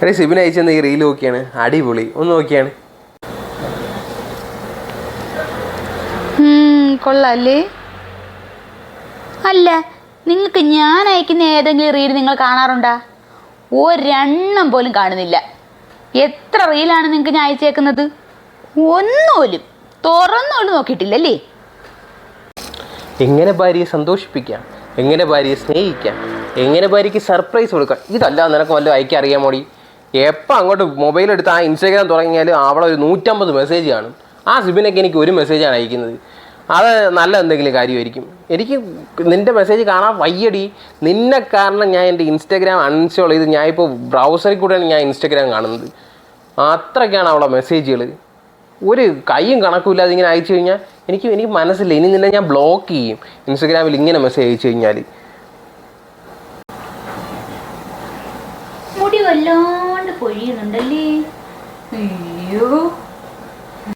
എടേ സിബിൻ അയച്ചെന്ന ഈ റീൽ നോക്കിയാണ്, അടിപൊളി, ഒന്ന് നോക്കിയാണ്. കൊള്ളാല്ലേ? അല്ല, നിങ്ങൾക്ക് ഞാൻ അയക്കുന്ന ഏതെങ്കിലും റീൽ നിങ്ങൾ കാണാറുണ്ടാ? ഒരെണ്ണം പോലും കാണുന്നില്ല. എത്ര റീലാണ് നിങ്ങൾക്ക് ഞാൻ അയച്ചേക്കുന്നത്? ഒന്നുപോലും തുറന്നോലും നോക്കിയിട്ടില്ലല്ലേ? എങ്ങനെ ഭാര്യയെ സന്തോഷിപ്പിക്കാം, എങ്ങനെ ഭാര്യയെ സ്നേഹിക്കാം, എങ്ങനെ ഭാര്യയ്ക്ക് സർപ്രൈസ് കൊടുക്കാം, ഇതല്ല നിനക്ക് വല്ലതും അയക്കാൻ അറിയാൻ മോടി. എപ്പോൾ അങ്ങോട്ട് മൊബൈൽ എടുത്ത് ആ ഇൻസ്റ്റാഗ്രാം തുടങ്ങിയാലും അവിടെ ഒരു 150 മെസ്സേജ് കാണും. ആ സിബിനൊക്കെ എനിക്ക് ഒരു മെസ്സേജാണ് അയക്കുന്നത്. അത് നല്ല എന്തെങ്കിലും കാര്യമായിരിക്കും. എനിക്ക് നിൻ്റെ മെസ്സേജ് കാണാൻ വയ്യടി. നിന്നെ കാരണം ഞാൻ എൻ്റെ ഇൻസ്റ്റാഗ്രാം അൺഇൻസ്റ്റാൾ ചെയ്ത് ഞാൻ ഇപ്പോൾ ബ്രൗസറിൽ കൂടെയാണ് ഞാൻ ഇൻസ്റ്റാഗ്രാം കാണുന്നത്. അത്രയ്ക്കാണ് അവിടെ മെസ്സേജുകൾ. ഒരു കൈയും കണക്കുമില്ലാതെ ഇങ്ങനെ അയച്ചു കഴിഞ്ഞാൽ എനിക്ക് മനസ്സില്ല. ഇനി നിന്നെ ഞാൻ ബ്ലോക്ക് ചെയ്യും ഇൻസ്റ്റാഗ്രാമിൽ ഇങ്ങനെ മെസ്സേജ് അയച്ചു കഴിഞ്ഞാൽ. മുടി വല്ലാണ്ട് പൊഴിയുന്നുണ്ടല്ലേ? അയ്യോ.